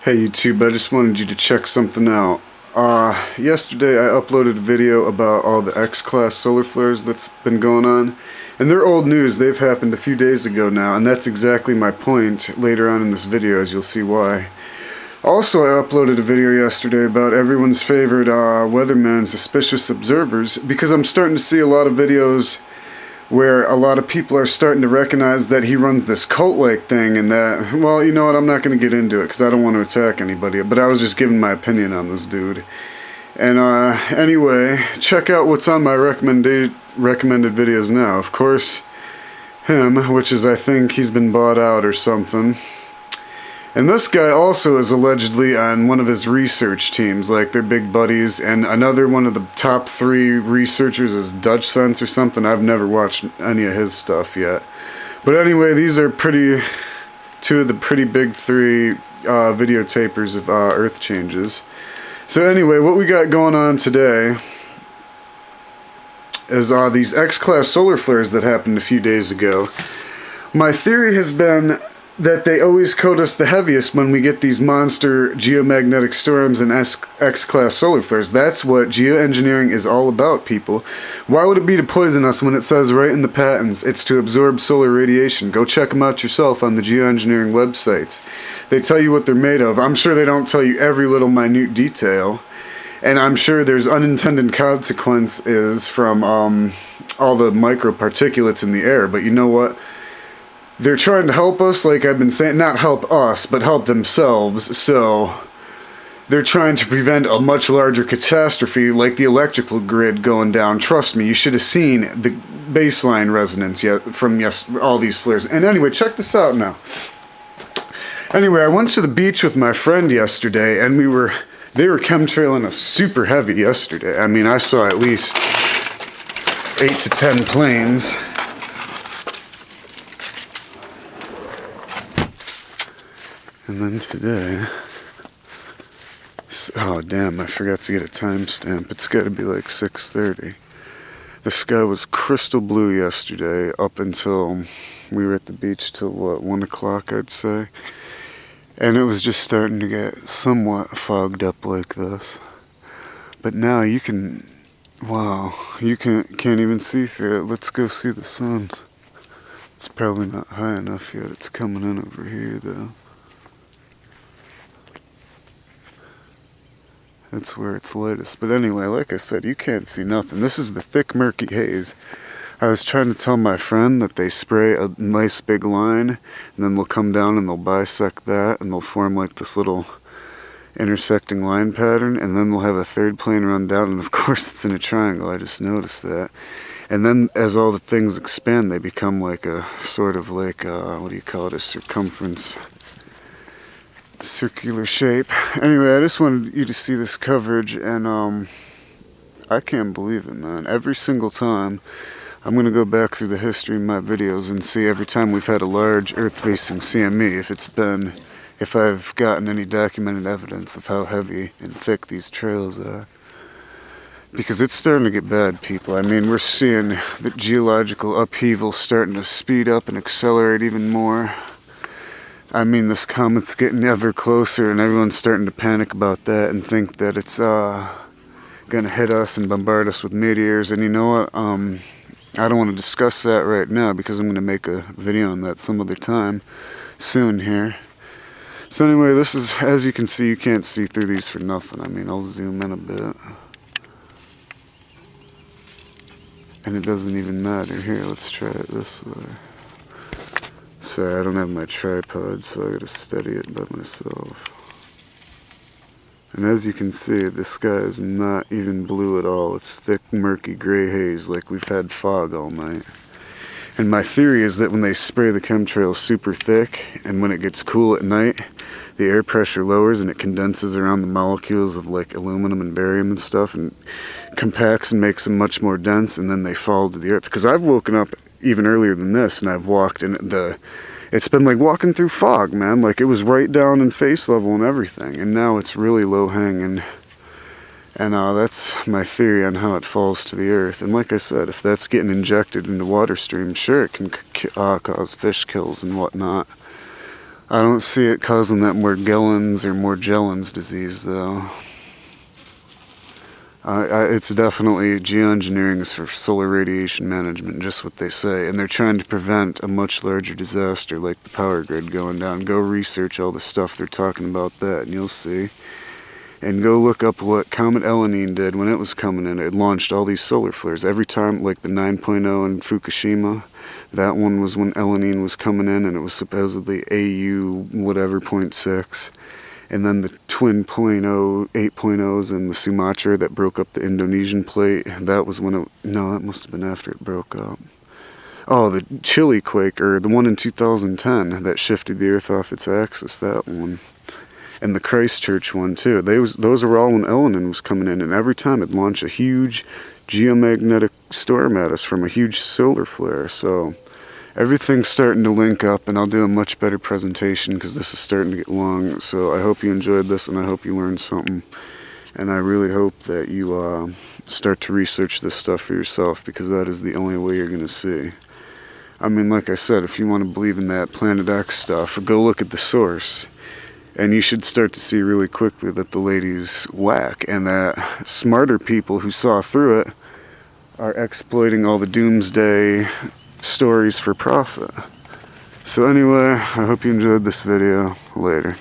Hey YouTube, I just wanted you to check something out. Yesterday I uploaded a video about all the X-class solar flares that's been going on. And they're old news, they've happened a few days ago now, and that's exactly my point later on in this video, as you'll see why. Also, I uploaded a video yesterday about everyone's favorite weatherman, suspicious observers, because I'm starting to see a lot of videos where a lot of people are starting to recognize that he runs this cult-like thing, and that, well, you know what, I'm not going to get into it because I don't want to attack anybody, but I was just giving my opinion on this dude. And anyway, check out what's on my recommended videos now. Of course, him, which is, I think he's been bought out or something. And this guy also is allegedly on one of his research teams, like they're big buddies, and another one of the top 3 researchers is Dutch Sense or something. I've never watched any of his stuff yet. But anyway, these are two of the pretty big 3 videotapers of Earth changes. So anyway, what we got going on today is these X-class solar flares that happened a few days ago. My theory has been that they always code us the heaviest when we get these monster geomagnetic storms and X-class solar flares. That's what geoengineering is all about, people. Why would it be to poison us when it says right in the patents it's to absorb solar radiation? Go check them out yourself on the geoengineering websites. They tell you what they're made of. I'm sure they don't tell you every little minute detail. And I'm sure there's unintended consequences from all the microparticulates in the air. But you know what? They're trying to help us, like I've been saying, not help us, but help themselves, so they're trying to prevent a much larger catastrophe like the electrical grid going down. Trust me, you should have seen the baseline resonance from all these flares. And anyway, check this out now. Anyway, I went to the beach with my friend yesterday, and they were chemtrailing us super heavy yesterday. I mean, I saw at least 8 to 10 planes. And then today, oh damn, I forgot to get a timestamp. It's got to be like 6:30. The sky was crystal blue yesterday up until we were at the beach till what, 1 o'clock I'd say. And it was just starting to get somewhat fogged up like this. But now you can, wow, you can't even see through it. Let's go see the sun. It's probably not high enough yet. It's coming in over here though. That's where it's lightest. But anyway, like I said, you can't see nothing. This is the thick, murky haze. I was trying to tell my friend that they spray a nice big line, and then they'll come down and they'll bisect that, and they'll form like this little intersecting line pattern, and then they'll have a third plane run down, and of course it's in a triangle. I just noticed that. And then as all the things expand, they become like a sort of like, what do you call it, a circumference. Circular shape. Anyway, I just wanted you to see this coverage, and I can't believe it, man. Every single time I'm going to go back through the history of my videos and see every time we've had a large earth-facing CME, if I've gotten any documented evidence of how heavy and thick these trails are. Because it's starting to get bad, people. I mean, we're seeing the geological upheaval starting to speed up and accelerate even more. I mean, this comet's getting ever closer, and everyone's starting to panic about that and think that it's gonna hit us and bombard us with meteors. And you know what? I don't want to discuss that right now because I'm gonna make a video on that some other time soon here. So anyway, this is, as you can see, you can't see through these for nothing. I mean, I'll zoom in a bit. And it doesn't even matter. Here, let's try it this way. Sorry, I don't have my tripod, so I gotta steady it by myself. And as you can see, the sky is not even blue at all. It's thick, murky, gray haze like we've had fog all night. And my theory is that when they spray the chemtrail super thick, and when it gets cool at night, the air pressure lowers and it condenses around the molecules of like aluminum and barium and stuff, and compacts and makes them much more dense, and then they fall to the earth. Because I've woken up even earlier than this, and I've walked in it's been like walking through fog, man. Like it was right down in face level and everything, and now it's really low hanging. And that's my theory on how it falls to the earth. And like I said, if that's getting injected into water streams, sure, it can cause fish kills and whatnot. I don't see it causing that Morgellons or Morgellons disease, though. It's definitely geoengineering is for solar radiation management, just what they say. And they're trying to prevent a much larger disaster like the power grid going down. Go research all the stuff they're talking about that, and you'll see. And go look up what Comet Elenin did when it was coming in. It launched all these solar flares. Every time, like the 9.0 in Fukushima, that one was when Elenin was coming in, and it was supposedly AU whatever .6. And then the twin .0, 8.0s in the Sumatra that broke up the Indonesian plate, that was when it, no, that must have been after it broke up. Oh, the Chile quake, or the one in 2010 that shifted the Earth off its axis, that one. And the Christchurch one too. Those were all when Elenin was coming in, and every time it launched a huge geomagnetic storm at us from a huge solar flare. So everything's starting to link up, and I'll do a much better presentation because this is starting to get long. So I hope you enjoyed this, and I hope you learned something. And I really hope that you start to research this stuff for yourself, because that is the only way you're going to see. I mean, like I said, if you want to believe in that Planet X stuff, go look at the source. And you should start to see really quickly that the lady's whack, and that smarter people who saw through it are exploiting all the doomsday stories for profit. So anyway, I hope you enjoyed this video. Later.